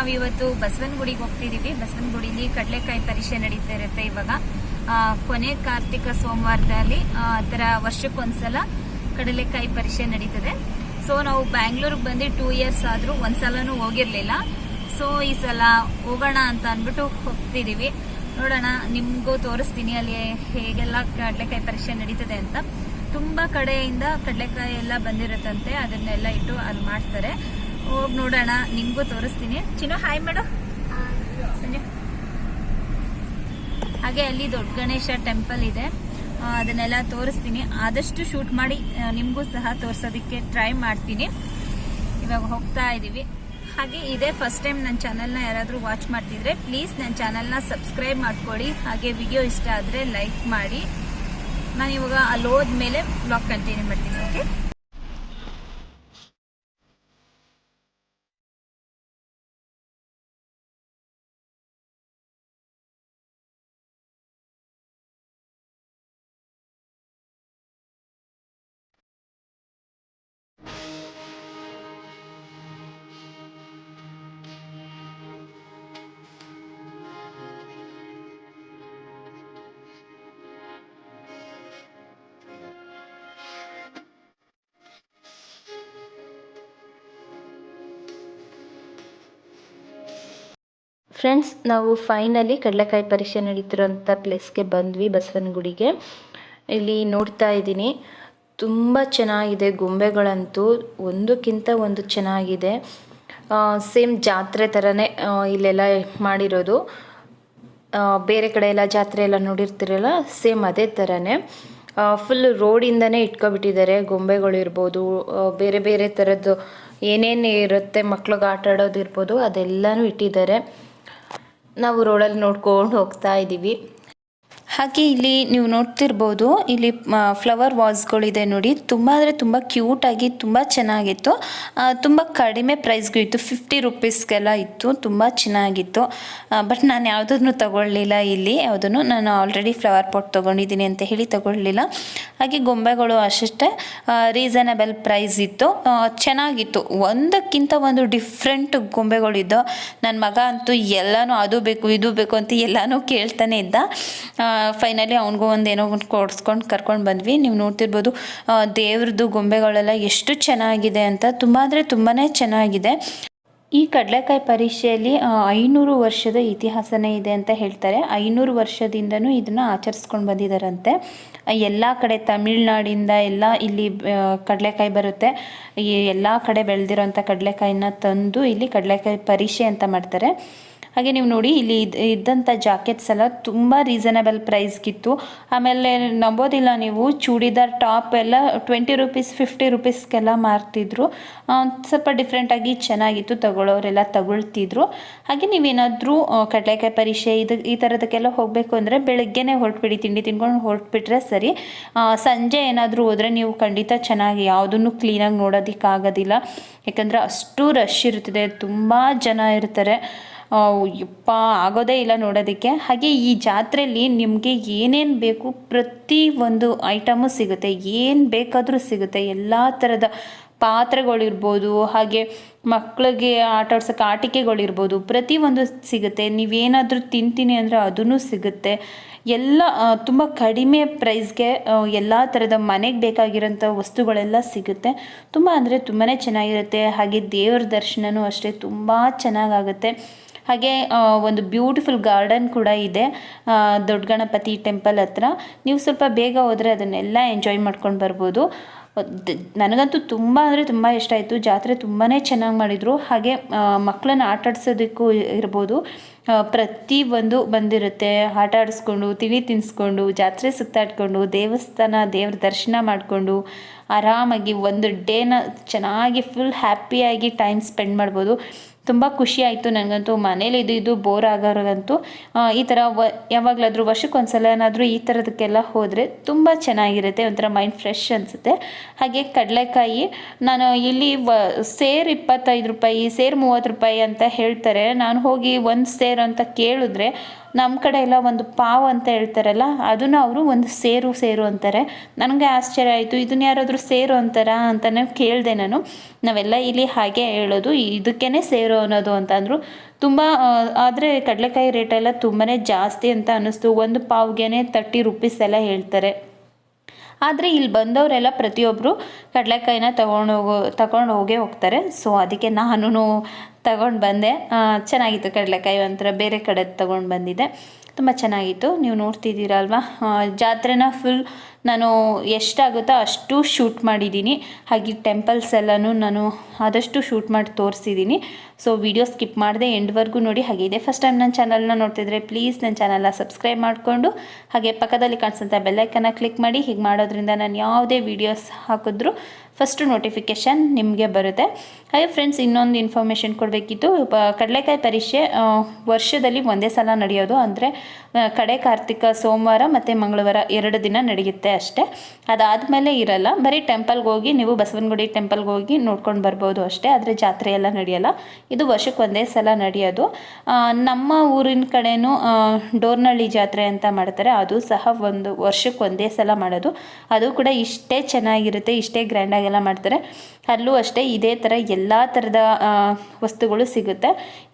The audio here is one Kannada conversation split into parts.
ನಾವಿವತ್ತು ಬಸವನಗುಡಿಗೆ ಹೋಗ್ತಿದ್ದೀವಿ. ಬಸವನಗುಡಿಲಿ ಕಡಲೆಕಾಯಿ ಪರೀಕ್ಷೆ ನಡೀತಾ ಇರುತ್ತೆ. ಇವಾಗ ಕೊನೆ ಕಾರ್ತಿಕ ಸೋಮವಾರದಲ್ಲಿ ಥರ ವರ್ಷಕ್ಕೊಂದ್ಸಲ ಕಡಲೆಕಾಯಿ ಪರೀಕ್ಷೆ ನಡೀತದೆ. ಸೊ ನಾವು ಬ್ಯಾಂಗ್ಳೂರಿಗೆ ಬಂದು 2 years ಆದರೂ ಒಂದ್ಸಲನೂ ಹೋಗಿರ್ಲಿಲ್ಲ. ಸೊ ಈ ಸಲ ಹೋಗೋಣ ಅಂತ ಅಂದ್ಬಿಟ್ಟು ಹೋಗ್ತಿದ್ದೀವಿ. ನೋಡೋಣ, ನಿಮಗೂ ತೋರಿಸ್ತೀನಿ ಅಲ್ಲಿ ಹೇಗೆಲ್ಲ ಕಡಲೆಕಾಯಿ ಪರೀಕ್ಷೆ ನಡೀತದೆ ಅಂತ. ತುಂಬಾ ಕಡೆಯಿಂದ ಕಡಲೆಕಾಯಿ ಎಲ್ಲ ಬಂದಿರುತ್ತಂತೆ, ಅದನ್ನೆಲ್ಲ ಇಟ್ಟು ಅಲ್ಲಿ ಮಾಡ್ತಾರೆ. ಹೋಗಿ ನೋಡೋಣ, ನಿಮ್ಗೂ ತೋರಿಸ್ತೀನಿ. ಚಿನ್ನು ಹಾಯ್ ಮೇಡಮ್. ಸಂಜೆ ಹಾಗೆ ಅಲ್ಲಿ ದೊಡ್ಡ ಗಣೇಶ ಟೆಂಪಲ್ ಇದೆ, ಅದನ್ನೆಲ್ಲ ತೋರಿಸ್ತೀನಿ. ಆದಷ್ಟು ಶೂಟ್ ಮಾಡಿ ನಿಮಗೂ ಸಹ ತೋರಿಸೋದಕ್ಕೆ ಟ್ರೈ ಮಾಡ್ತೀನಿ. ಇವಾಗ ಹೋಗ್ತಾ ಇದ್ದೀವಿ. ಹಾಗೆ ಇದೇ ಫಸ್ಟ್ ಟೈಮ್ ನನ್ನ ಚಾನಲ್ನ ಯಾರಾದರೂ ವಾಚ್ ಮಾಡ್ತಿದ್ರೆ ಪ್ಲೀಸ್ ನನ್ನ ಚಾನಲ್ನ ಸಬ್ಸ್ಕ್ರೈಬ್ ಮಾಡ್ಕೊಳ್ಳಿ. ಹಾಗೆ ವಿಡಿಯೋ ಇಷ್ಟ ಆದರೆ ಲೈಕ್ ಮಾಡಿ. ನಾನು ಇವಾಗ ಅಲ್ಲಿ ಹೋದ್ಮೇಲೆ ಬ್ಲಾಗ್ ಕಂಟಿನ್ಯೂ ಮಾಡ್ತೀನಿ. ಓಕೆ, ಫ್ರೆಂಡ್ಸ್, ನಾವು ಫೈನಲಿ ಕಡಲೆಕಾಯಿ ಪರೀಕ್ಷೆ ನಡೀತಿರೋಂಥ ಪ್ಲೇಸ್ಗೆ ಬಂದ್ವಿ, ಬಸವನಗುಡಿಗೆ. ಇಲ್ಲಿ ನೋಡ್ತಾ ಇದ್ದೀನಿ, ತುಂಬ ಚೆನ್ನಾಗಿದೆ. ಗೊಂಬೆಗಳಂತೂ ಒಂದಕ್ಕಿಂತ ಒಂದು ಚೆನ್ನಾಗಿದೆ. ಸೇಮ್ ಜಾತ್ರೆ ಥರನೇ ಇಲ್ಲೆಲ್ಲ ಮಾಡಿರೋದು. ಬೇರೆ ಕಡೆ ಎಲ್ಲ ಜಾತ್ರೆ ಎಲ್ಲ ನೋಡಿರ್ತಿರಲ್ಲ, ಸೇಮ್ ಅದೇ ಥರನೇ ಫುಲ್ ರೋಡಿಂದನೇ ಇಟ್ಕೊಬಿಟ್ಟಿದ್ದಾರೆ. ಗೊಂಬೆಗಳು ಇರ್ಬೋದು, ಬೇರೆ ಬೇರೆ ಥರದ್ದು ಏನೇನು ಇರುತ್ತೆ, ಮಕ್ಳಿಗೆ ಆಟ ಆಡೋದಿರ್ಬೋದು, ಅದೆಲ್ಲನೂ ಇಟ್ಟಿದ್ದಾರೆ. ನಾವು ರೋಡಲ್ಲಿ ನೋಡ್ಕೊಂಡು ಹೋಗ್ತಾ ಇದ್ದೀವಿ. ಹಾಗೆ ಇಲ್ಲಿ ನೀವು ನೋಡ್ತಿರ್ಬೋದು, ಇಲ್ಲಿ ಫ್ಲವರ್ ವಾಸ್ಗಳಿದೆ ನೋಡಿ. ತುಂಬ ಅಂದರೆ ತುಂಬ ಕ್ಯೂಟಾಗಿ ತುಂಬ ಚೆನ್ನಾಗಿತ್ತು. ತುಂಬ ಕಡಿಮೆ ಪ್ರೈಸ್ಗೂ ಇತ್ತು, 50 ರೂಪೀಸ್ಗೆಲ್ಲ ಇತ್ತು. ತುಂಬ ಚೆನ್ನಾಗಿತ್ತು. ಬಟ್ ನಾನು ಯಾವುದನ್ನು ತಗೊಳ್ಳಿಲ್ಲ. ಇಲ್ಲಿ ಯಾವುದನ್ನು ನಾನು ಆಲ್ರೆಡಿ ಫ್ಲವರ್ ಪಾಟ್ ತೊಗೊಂಡಿದ್ದೀನಿ ಅಂತ ಹೇಳಿ ತಗೊಳ್ಳಿಲ್ಲ. ಹಾಗೆ ಗೊಂಬೆಗಳು ಅಷ್ಟೇ ರೀಸನಬಲ್ ಪ್ರೈಸ್ ಇತ್ತು, ಚೆನ್ನಾಗಿತ್ತು. ಒಂದಕ್ಕಿಂತ ಒಂದು ಡಿಫ್ರೆಂಟ್ ಗೊಂಬೆಗಳಿದ್ದು. ನನ್ನ ಮಗ ಅಂತೂ ಎಲ್ಲನೂ ಅದು ಬೇಕು ಇದು ಬೇಕು ಅಂತ ಎಲ್ಲನೂ ಕೇಳ್ತಾನೆ ಇದ್ದ. ಫೈನಲಿ ಅವನಿಗೂ ಒಂದೇನೋ ಒಂದು ಕೊಡಿಸ್ಕೊಂಡು ಕರ್ಕೊಂಡು ಬಂದ್ವಿ. ನೀವು ನೋಡ್ತಿರ್ಬೋದು ದೇವ್ರದ್ದು ಗೊಂಬೆಗಳೆಲ್ಲ ಎಷ್ಟು ಚೆನ್ನಾಗಿದೆ ಅಂತ. ತುಂಬ ಅಂದರೆ ತುಂಬಾ ಚೆನ್ನಾಗಿದೆ. ಈ ಕಡಲೆಕಾಯಿ ಪರೀಕ್ಷೆಯಲ್ಲಿ 500 ವರ್ಷದ ಇತಿಹಾಸನೇ ಇದೆ ಅಂತ ಹೇಳ್ತಾರೆ. 500 ವರ್ಷದಿಂದನೂ ಇದನ್ನು ಆಚರಿಸ್ಕೊಂಡು ಬಂದಿದ್ದಾರಂತೆ. ಎಲ್ಲ ಕಡೆ ತಮಿಳ್ನಾಡಿಂದ ಎಲ್ಲ ಇಲ್ಲಿ ಕಡಲೆಕಾಯಿ ಬರುತ್ತೆ. ಈ ಎಲ್ಲ ಕಡೆ ಬೆಳೆದಿರೋಂಥ ಕಡಲೆಕಾಯಿನ ತಂದು ಇಲ್ಲಿ ಕಡಲೆಕಾಯಿ ಪರೀಕ್ಷೆ ಅಂತ ಮಾಡ್ತಾರೆ. ಹಾಗೆ ನೀವು ನೋಡಿ, ಇಲ್ಲಿ ಇದ್ದಂಥ ಜಾಕೆಟ್ಸ್ ಎಲ್ಲ ತುಂಬ ರೀಸನಬಲ್ ಪ್ರೈಸ್ಗಿತ್ತು. ಆಮೇಲೆ ನಂಬೋದಿಲ್ಲ ನೀವು, ಚೂಡಿದಾರ್ ಟಾಪ್ ಎಲ್ಲ 20 ರೂಪೀಸ್ 50 ರೂಪೀಸ್ಗೆಲ್ಲ ಮಾರ್ತಿದ್ರು. ಸ್ವಲ್ಪ ಡಿಫ್ರೆಂಟಾಗಿ ಚೆನ್ನಾಗಿತ್ತು, ತಗೊಳ್ಳೋರೆಲ್ಲ ತಗೊಳ್ತಿದ್ರು. ಹಾಗೆ ನೀವೇನಾದರೂ ಕಡಲೆಕಾಯಿ ಪರೀಕ್ಷೆ ಈ ಥರದಕ್ಕೆಲ್ಲ ಹೋಗಬೇಕು ಅಂದರೆ ಬೆಳಗ್ಗೆನೇ ಹೊರಟ್ಬಿಡಿ, ತಿಂಡಿ ತಿನ್ಕೊಂಡು ಹೊರಟ್ಬಿಟ್ರೆ ಸರಿ. ಸಂಜೆ ಏನಾದರೂ ಹೋದರೆ ನೀವು ಖಂಡಿತ ಚೆನ್ನಾಗಿ ಯಾವುದನ್ನು ಕ್ಲೀನಾಗಿ ನೋಡೋದಕ್ಕಾಗೋದಿಲ್ಲ. ಯಾಕಂದರೆ ಅಷ್ಟು ರಶ್ ಇರ್ತದೆ, ತುಂಬ ಜನ ಇರ್ತಾರೆ. ಯಪ್ಪ ಆಗೋದೇ ಇಲ್ಲ ನೋಡೋದಕ್ಕೆ. ಹಾಗೆ ಈ ಜಾತ್ರೆಯಲ್ಲಿ ನಿಮಗೆ ಏನೇನು ಬೇಕು ಪ್ರತಿ ಒಂದು ಐಟಮು ಸಿಗುತ್ತೆ, ಏನು ಬೇಕಾದರೂ ಸಿಗುತ್ತೆ. ಎಲ್ಲ ಥರದ ಪಾತ್ರೆಗಳಿರ್ಬೋದು, ಹಾಗೆ ಮಕ್ಕಳಿಗೆ ಆಟ ಆಡ್ಸೋಕ್ಕೆ ಆಟಿಕೆಗಳಿರ್ಬೋದು, ಪ್ರತಿಯೊಂದು ಸಿಗುತ್ತೆ. ನೀವೇನಾದರೂ ತಿಂತೀನಿ ಅಂದರೆ ಅದೂ ಸಿಗುತ್ತೆ. ಎಲ್ಲ ತುಂಬ ಕಡಿಮೆ ಪ್ರೈಸ್ಗೆ ಎಲ್ಲ ಥರದ ಮನೆಗೆ ಬೇಕಾಗಿರೋಂಥ ವಸ್ತುಗಳೆಲ್ಲ ಸಿಗುತ್ತೆ. ತುಂಬ ಅಂದರೆ ತುಂಬಾ ಚೆನ್ನಾಗಿರುತ್ತೆ. ಹಾಗೆ ದೇವ್ರ ದರ್ಶನವೂ ಅಷ್ಟೇ ತುಂಬ ಚೆನ್ನಾಗಾಗುತ್ತೆ. ಹಾಗೆ ಒಂದು ಬ್ಯೂಟಿಫುಲ್ ಗಾರ್ಡನ್ ಕೂಡ ಇದೆ ದೊಡ್ಡ ಗಣಪತಿ ಟೆಂಪಲ್ ಹತ್ರ. ನೀವು ಸ್ವಲ್ಪ ಬೇಗ ಹೋದರೆ ಅದನ್ನೆಲ್ಲ ಎಂಜಾಯ್ ಮಾಡ್ಕೊಂಡು ಬರ್ಬೋದು. ನನಗಂತೂ ತುಂಬ ಅಂದರೆ ತುಂಬ ಇಷ್ಟ ಆಯಿತು. ಜಾತ್ರೆ ತುಂಬಾ ಚೆನ್ನಾಗಿ ಮಾಡಿದರು. ಹಾಗೆ ಮಕ್ಕಳನ್ನ ಆಟ ಆಡ್ಸೋದಕ್ಕೂ ಇರ್ಬೋದು, ಪ್ರತಿಯೊಂದು ಬಂದಿರುತ್ತೆ. ಆಟ ಆಡಿಸ್ಕೊಂಡು, ತಿಂಡಿ ತಿನ್ನಿಸ್ಕೊಂಡು, ಜಾತ್ರೆ ಸುತ್ತಾಡ್ಕೊಂಡು, ದೇವ್ರ ದರ್ಶನ ಮಾಡಿಕೊಂಡು ಆರಾಮಾಗಿ ಒಂದು ಡೇನ ಚೆನ್ನಾಗಿ ಫುಲ್ ಹ್ಯಾಪಿಯಾಗಿ ಟೈಮ್ ಸ್ಪೆಂಡ್ ಮಾಡ್ಬೋದು. ತುಂಬ ಖುಷಿ ಆಯಿತು ನನಗಂತೂ. ಮನೇಲಿ ಇದು ಬೋರ್ ಆಗೋರಿಗಂತೂ ಈ ಥರ ಯಾವಾಗಲಾದರೂ ವರ್ಷಕ್ಕೊಂದ್ಸಲ ಏನಾದರೂ ಈ ಥರದಕ್ಕೆಲ್ಲ ಹೋದರೆ ತುಂಬ ಚೆನ್ನಾಗಿರುತ್ತೆ, ಒಂಥರ ಮೈಂಡ್ ಫ್ರೆಶ್ ಅನಿಸುತ್ತೆ. ಹಾಗೆ ಕಡಲೆಕಾಯಿ ನಾನು ಇಲ್ಲಿ ಸೇರ್ 25 ರೂಪಾಯಿ, ಸೇರ್ 30 ರೂಪಾಯಿ ಅಂತ ಹೇಳ್ತಾರೆ. ನಾನು ಹೋಗಿ ಒಂದು ಸೇರ್ ಅಂತ ಕೇಳಿದ್ರೆ ನಮ್ಮ ಕಡೆ ಎಲ್ಲ ಒಂದು ಪಾವ್ ಅಂತ ಹೇಳ್ತಾರಲ್ಲ, ಅದನ್ನು ಅವರು ಒಂದು ಸೇರು ಅಂತಾರೆ. ನನಗೆ ಆಶ್ಚರ್ಯ ಆಯಿತು, ಇದನ್ನ ಯಾರಾದರೂ ಸೇರು ಅಂತಾರಾ ಅಂತಲೇ ಕೇಳಿದೆ ನಾನು. ನಾವೆಲ್ಲ ಇಲ್ಲಿ ಹಾಗೆ ಹೇಳೋದು, ಇದಕ್ಕೇ ಸೇರು ಅನ್ನೋದು ಅಂತ ಅಂದರು. ತುಂಬ ಆದರೆ ಕಡಲೆಕಾಯಿ ರೇಟೆಲ್ಲ ತುಂಬಾ ಜಾಸ್ತಿ ಅಂತ ಅನ್ನಿಸ್ತು. ಒಂದು ಪಾವ್ಗೆ 30 ರುಪೀಸ್ ಎಲ್ಲ ಹೇಳ್ತಾರೆ. ಆದರೆ ಇಲ್ಲಿ ಬಂದವರೆಲ್ಲ ಪ್ರತಿಯೊಬ್ಬರು ಕಡಲೆಕಾಯಿನ ತಗೊಂಡು ಹೋಗೇ ಹೋಗ್ತಾರೆ. ಸೊ ಅದಕ್ಕೆ ನಾನು ತಗೊಂಡು ಬಂದೆ. ಚೆನ್ನಾಗಿತ್ತು ಕಡಲೆಕಾಯಿ, ಒಂಥರ ಬೇರೆ ಕಡೆ ತಗೊಂಡು ಬಂದಿದ್ದೆ, ತುಂಬ ಚೆನ್ನಾಗಿತ್ತು. ನೀವು ನೋಡ್ತಿದ್ದೀರಲ್ವ, ಜಾತ್ರೆನ ಫುಲ್ ನಾನು ಎಷ್ಟಾಗುತ್ತೋ ಅಷ್ಟು ಶೂಟ್ ಮಾಡಿದ್ದೀನಿ. ಹಾಗೆ ಟೆಂಪಲ್ಸ್ ಎಲ್ಲನೂ ನಾನು ಆದಷ್ಟು ಶೂಟ್ ಮಾಡಿ ತೋರಿಸಿದ್ದೀನಿ. ಸೊ ವಿಡಿಯೋ ಸ್ಕಿಪ್ ಮಾಡದೆ ಎಂಡ್ವರೆಗೂ ನೋಡಿ. ಹಾಗೆ ಇದೆ ಫಸ್ಟ್ ಟೈಮ್ ನನ್ನ ಚಾನಲ್ನ ನೋಡ್ತಿದ್ರೆ ಪ್ಲೀಸ್ ನನ್ನ ಚಾನಲ್ನ ಸಬ್ಸ್ಕ್ರೈಬ್ ಮಾಡಿಕೊಂಡು ಹಾಗೆ ಪಕ್ಕದಲ್ಲಿ ಕಾಣಿಸೋಂಥ ಬೆಲ್ಲೈಕನ್ನ ಕ್ಲಿಕ್ ಮಾಡಿ. ಹೀಗೆ ಮಾಡೋದ್ರಿಂದ ನಾನು ಯಾವುದೇ ವೀಡಿಯೋಸ್ ಹಾಕಿದ್ರೂ ಫಸ್ಟು ನೋಟಿಫಿಕೇಷನ್ ನಿಮಗೆ ಬರುತ್ತೆ. ಹಾಗೆ ಫ್ರೆಂಡ್ಸ್, ಇನ್ನೊಂದು ಇನ್ಫಾರ್ಮೇಷನ್ ಕೊಡಬೇಕಿತ್ತು. ಕಡಲೆಕಾಯಿ ಪರೀಕ್ಷೆ ವರ್ಷದಲ್ಲಿ ಒಂದೇ ಸಲ ನಡೆಯೋದು. ಅಂದರೆ ಕಡೆ ಕಾರ್ತಿಕ ಸೋಮವಾರ ಮತ್ತು ಮಂಗಳವಾರ 2 ದಿನ ನಡೆಯುತ್ತೆ ಅಷ್ಟೇ. ಅದಾದಮೇಲೆ ಇರಲ್ಲ. ಬರೀ ಟೆಂಪಲ್ಗೆ ಹೋಗಿ, ನೀವು ಬಸವನಗುಡಿ ಟೆಂಪಲ್ಗೆ ಹೋಗಿ ನೋಡ್ಕೊಂಡು ಬರ್ಬೋದು ಅಷ್ಟೇ. ಆದರೆ ಜಾತ್ರೆ ಎಲ್ಲ ನಡೆಯಲ್ಲ. ಇದು ವರ್ಷಕ್ಕೆ ಒಂದೇ ಸಲ ನಡೆಯೋದು. ನಮ್ಮ ಊರಿನ ಕಡೆನೂ ಡೋರ್ನಳ್ಳಿ ಜಾತ್ರೆ ಅಂತ ಮಾಡ್ತಾರೆ. ಅದು ಸಹ ಒಂದು ವರ್ಷಕ್ಕೆ ಒಂದೇ ಸಲ ಮಾಡೋದು. ಅದು ಕೂಡ ಇಷ್ಟೇ ಚೆನ್ನಾಗಿರುತ್ತೆ, ಇಷ್ಟೇ ಗ್ರ್ಯಾಂಡಾಗೆಲ್ಲ ಮಾಡ್ತಾರೆ. ಅಲ್ಲೂ ಅಷ್ಟೇ ಇದೇ ಥರ ಎಲ್ಲ ಥರದ ವಸ್ತುಗಳು ಸಿಗುತ್ತೆ.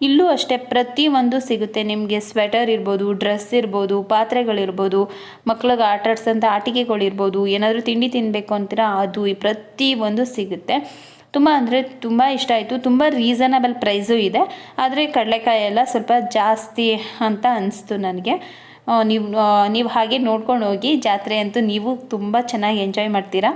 ಇಲ್ಲೂ ಅಷ್ಟೇ ಪ್ರತಿಯೊಂದು ಸಿಗುತ್ತೆ ನಿಮಗೆ. ಸ್ವೆಟರ್ ಇರ್ಬೋದು, ಡ್ರೆಸ್ ಇರ್ಬೋದು, ಪಾತ್ರೆಗಳಿರ್ಬೋದು, ಮಕ್ಳಿಗೆ ಆಟಾಡ್ಸೋಂಥ ಆಟಿಕೆಗಳಿರ್ಬೋದು, ಏನಾದರೂ ತಿಂಡಿ ತಿನ್ನಬೇಕು ಅಂತೀರಾ ಅದು ಪ್ರತಿಯೊಂದು ಸಿಗುತ್ತೆ. ತುಂಬ ಅಂದರೆ ತುಂಬ ಇಷ್ಟ ಆಯಿತು. ತುಂಬ ರೀಸನಬಲ್ ಪ್ರೈಸು ಇದೆ. ಆದರೆ ಕಡಲೆಕಾಯಿ ಎಲ್ಲ ಸ್ವಲ್ಪ ಜಾಸ್ತಿ ಅಂತ ಅನಿಸ್ತು ನನಗೆ. ನೀವು ಹಾಗೆ ನೋಡ್ಕೊಂಡು ಹೋಗಿ. ಜಾತ್ರೆ ಅಂತೂ ನೀವು ತುಂಬ ಚೆನ್ನಾಗಿ ಎಂಜಾಯ್ ಮಾಡ್ತೀರಾ.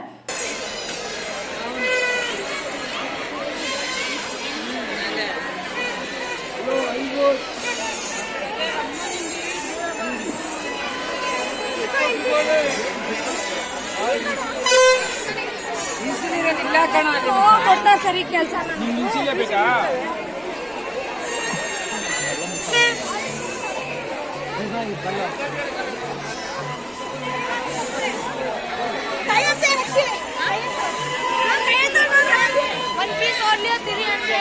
ಸರಿ ಕೆಲಸ ಬೇಕಾ ಒಂದು ಪೀಸ್ ಓಡ್ಲಿ 300.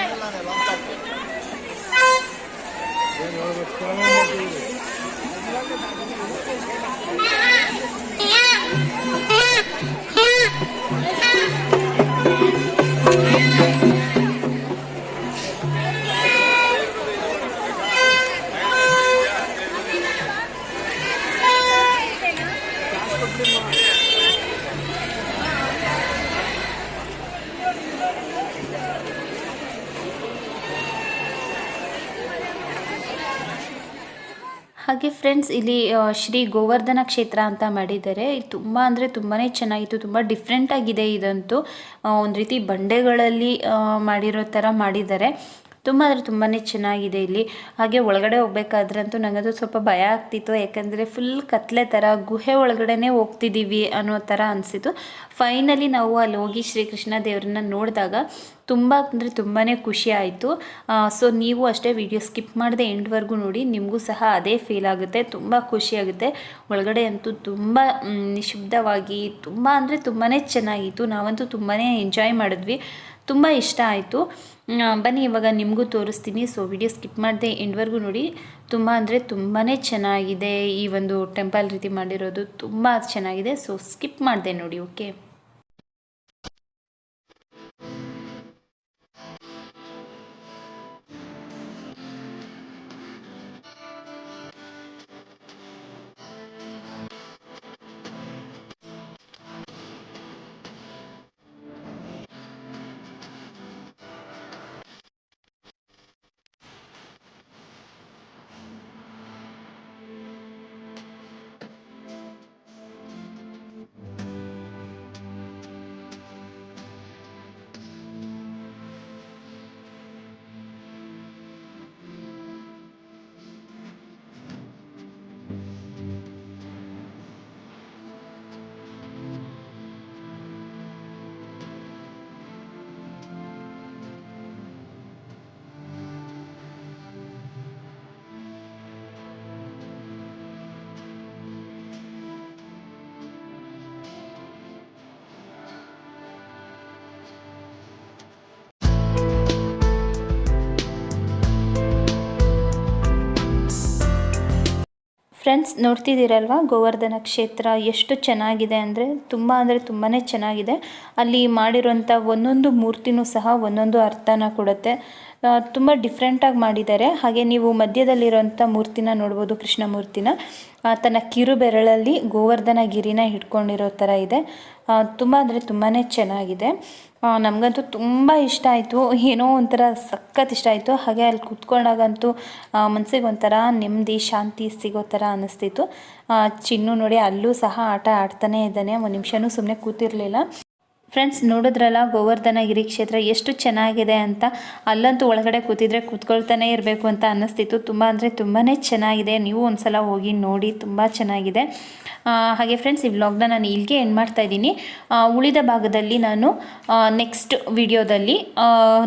ಹಾಗೆ ಫ್ರೆಂಡ್ಸ್, ಇಲ್ಲಿ ಶ್ರೀ ಗೋವರ್ಧನ ಕ್ಷೇತ್ರ ಅಂತ ಮಾಡಿದ್ದಾರೆ. ತುಂಬ ಅಂದರೆ ತುಂಬಾ ಚೆನ್ನಾಗಿತ್ತು. ತುಂಬ ಡಿಫ್ರೆಂಟಾಗಿದೆ ಇದಂತೂ. ಒಂದು ರೀತಿ ಬಂಡೆಗಳಲ್ಲಿ ಮಾಡಿರೋ ಥರ ಮಾಡಿದ್ದಾರೆ. ತುಂಬ ಅಂದರೆ ತುಂಬಾ ಚೆನ್ನಾಗಿದೆ ಇಲ್ಲಿ. ಹಾಗೆ ಒಳಗಡೆ ಹೋಗ್ಬೇಕಾದ್ರಂತೂ ನನಗದು ಸ್ವಲ್ಪ ಭಯ ಆಗ್ತಿತ್ತು. ಯಾಕಂದರೆ ಫುಲ್ ಕತ್ಲೆ ಥರ, ಗುಹೆ ಒಳಗಡೆ ಹೋಗ್ತಿದ್ದೀವಿ ಅನ್ನೋ ಥರ ಅನಿಸಿತು. ಫೈನಲಿ ನಾವು ಅಲ್ಲಿ ಹೋಗಿ ಶ್ರೀಕೃಷ್ಣ ದೇವರನ್ನ ನೋಡಿದಾಗ ತುಂಬ ಅಂದರೆ ತುಂಬಾ ಖುಷಿ ಆಯಿತು. ಸೊ ನೀವು ಅಷ್ಟೇ ವಿಡಿಯೋ ಸ್ಕಿಪ್ ಮಾಡದೆ ಎಂಡ್ವರೆಗೂ ನೋಡಿ. ನಿಮಗೂ ಸಹ ಅದೇ ಫೀಲ್ ಆಗುತ್ತೆ, ತುಂಬ ಖುಷಿಯಾಗುತ್ತೆ. ಒಳಗಡೆ ಅಂತೂ ತುಂಬ ನಿಶಬ್ದವಾಗಿ ತುಂಬ ಅಂದರೆ ತುಂಬಾ ಚೆನ್ನಾಗಿತ್ತು. ನಾವಂತೂ ತುಂಬಾ ಎಂಜಾಯ್ ಮಾಡಿದ್ವಿ. ತುಂಬ ಇಷ್ಟ ಆಯಿತು. ಬನ್ನಿ ಇವಾಗ ನಿಮಗೂ ತೋರಿಸ್ತೀನಿ. ಸೊ ವಿಡಿಯೋ ಸ್ಕಿಪ್ ಮಾಡದೆ ಎಂಡ್ವರೆಗೂ ನೋಡಿ. ತುಂಬ ಅಂದರೆ ತುಂಬಾ ಚೆನ್ನಾಗಿದೆ. ಈ ಒಂದು ಟೆಂಪಲ್ ರೀತಿ ಮಾಡಿರೋದು ತುಂಬ ಚೆನ್ನಾಗಿದೆ. ಸೊ ಸ್ಕಿಪ್ ಮಾಡದೆ ನೋಡಿ, ಓಕೆ. ಫ್ರೆಂಡ್ಸ್ ನೋಡ್ತಿದ್ದೀರಲ್ವ ಗೋವರ್ಧನ ಕ್ಷೇತ್ರ ಎಷ್ಟು ಚೆನ್ನಾಗಿದೆ ಅಂದರೆ ತುಂಬಾ ಚೆನ್ನಾಗಿದೆ. ಅಲ್ಲಿ ಮಾಡಿರೋಂಥ ಒಂದೊಂದು ಮೂರ್ತಿನೂ ಸಹ ಒಂದೊಂದು ಅರ್ಥನ ಕೊಡುತ್ತೆ. ತುಂಬ ಡಿಫ್ರೆಂಟಾಗಿ ಮಾಡಿದ್ದಾರೆ. ಹಾಗೆ ನೀವು ಮಧ್ಯದಲ್ಲಿರೋಂಥ ಮೂರ್ತಿನ ನೋಡ್ಬೋದು, ಕೃಷ್ಣ ಮೂರ್ತಿನ ತನ್ನ ಕಿರು ಬೆರಳಲ್ಲಿ ಗೋವರ್ಧನ ಗಿರಿನ ಹಿಡ್ಕೊಂಡಿರೋ ಥರ ಇದೆ. ತುಂಬ ಅಂದರೆ ತುಂಬಾ ಚೆನ್ನಾಗಿದೆ. ನಮಗಂತೂ ತುಂಬ ಇಷ್ಟ ಆಯಿತು, ಏನೋ ಒಂಥರ ಸಖತ್ ಇಷ್ಟ ಆಯಿತು. ಹಾಗೆ ಅಲ್ಲಿ ಕೂತ್ಕೊಂಡಾಗಂತೂ ಮನಸ್ಸಿಗೆ ಒಂಥರ ನೆಮ್ಮದಿ ಶಾಂತಿ ಸಿಗೋ ಥರ ಅನ್ನಿಸ್ತಿತ್ತು. ಚಿನ್ನು ನೋಡಿ ಅಲ್ಲೂ ಸಹ ಆಟ ಆಡ್ತಾನೇ ಇದ್ದಾನೆ, ಒಂದು ನಿಮಿಷನೂ ಸುಮ್ಮನೆ ಕೂತಿರಲಿಲ್ಲ. ಫ್ರೆಂಡ್ಸ್ ನೋಡಿದ್ರಲ್ಲ ಗೋವರ್ಧನ ಗಿರಿ ಕ್ಷೇತ್ರ ಎಷ್ಟು ಚೆನ್ನಾಗಿದೆ ಅಂತ. ಅಲ್ಲಂತೂ ಒಳಗಡೆ ಕೂತಿದ್ರೆ ಕೂತ್ಕೊಳ್ತಾನೆ ಇರಬೇಕು ಅಂತ ಅನ್ನಿಸ್ತಿತ್ತು. ತುಂಬ ಅಂದರೆ ತುಂಬಾ ಚೆನ್ನಾಗಿದೆ. ನೀವು ಒಂದ್ಸಲ ಹೋಗಿ ನೋಡಿ, ತುಂಬ ಚೆನ್ನಾಗಿದೆ. ಹಾಗೆ ಫ್ರೆಂಡ್ಸ್ ಈ ವ್ಲಾಗ್ನ ನಾನು ಇಲ್ಲಿಗೆ ಎಂಡ್ ಮಾಡ್ತಾ ಇದ್ದೀನಿ. ಉಳಿದ ಭಾಗದಲ್ಲಿ ನಾನು ನೆಕ್ಸ್ಟ್ ವಿಡಿಯೋದಲ್ಲಿ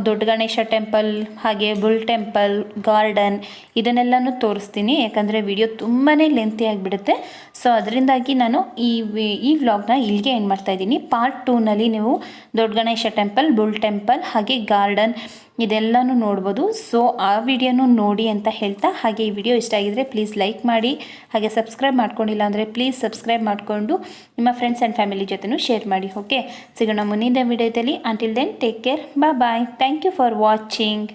ದೊಡ್ಡ ಗಣೇಶ ಟೆಂಪಲ್ ಹಾಗೆ ಬುಲ್ ಟೆಂಪಲ್ ಗಾರ್ಡನ್ ಇದನ್ನೆಲ್ಲನೂ ತೋರಿಸ್ತೀನಿ. ಯಾಕಂದರೆ ವಿಡಿಯೋ ತುಂಬಾ ಲೆಂತಿ ಆಗಿಬಿಡುತ್ತೆ. ಸೊ ಅದರಿಂದಾಗಿ ನಾನು ಈ ವ್ಲಾಗ್ನ ಇಲ್ಲಿಗೆ ಎಂಡ್ ಮಾಡ್ತಾ ಇದ್ದೀನಿ. ಪಾರ್ಟ್ 2ನಲ್ಲಿ ನೀವು ದೊಡ್ಡ ಗಣೇಶ ಟೆಂಪಲ್, ಬುಲ್ ಟೆಂಪಲ್ ಹಾಗೆ ಗಾರ್ಡನ್ ಇದೆಲ್ಲನೂ ನೋಡ್ಬೋದು. ಸೊ ಆ ವಿಡಿಯೋನೂ ನೋಡಿ ಅಂತ ಹೇಳ್ತಾ, ಹಾಗೆ ಈ ವಿಡಿಯೋ ಇಷ್ಟ ಆಗಿದ್ರೆ ಪ್ಲೀಸ್ ಲೈಕ್ ಮಾಡಿ, ಹಾಗೆ ಸಬ್ಸ್ಕ್ರೈಬ್ ಮಾಡ್ಕೊಂಡಿಲ್ಲ ಅಂದರೆ ಪ್ಲೀಸ್ ಸಬ್ಸ್ಕ್ರೈಬ್ ಮಾಡಿಕೊಂಡು ನಿಮ್ಮ ಫ್ರೆಂಡ್ಸ್ ಆ್ಯಂಡ್ ಫ್ಯಾಮಿಲಿ ಜೊತೆನೂ ಶೇರ್ ಮಾಡಿ. ಓಕೆ, ಸಿಗೋಣ ಮುಂದಿನ ವಿಡಿಯೋದಲ್ಲಿ. Until then take care, bye. Thank you for watching.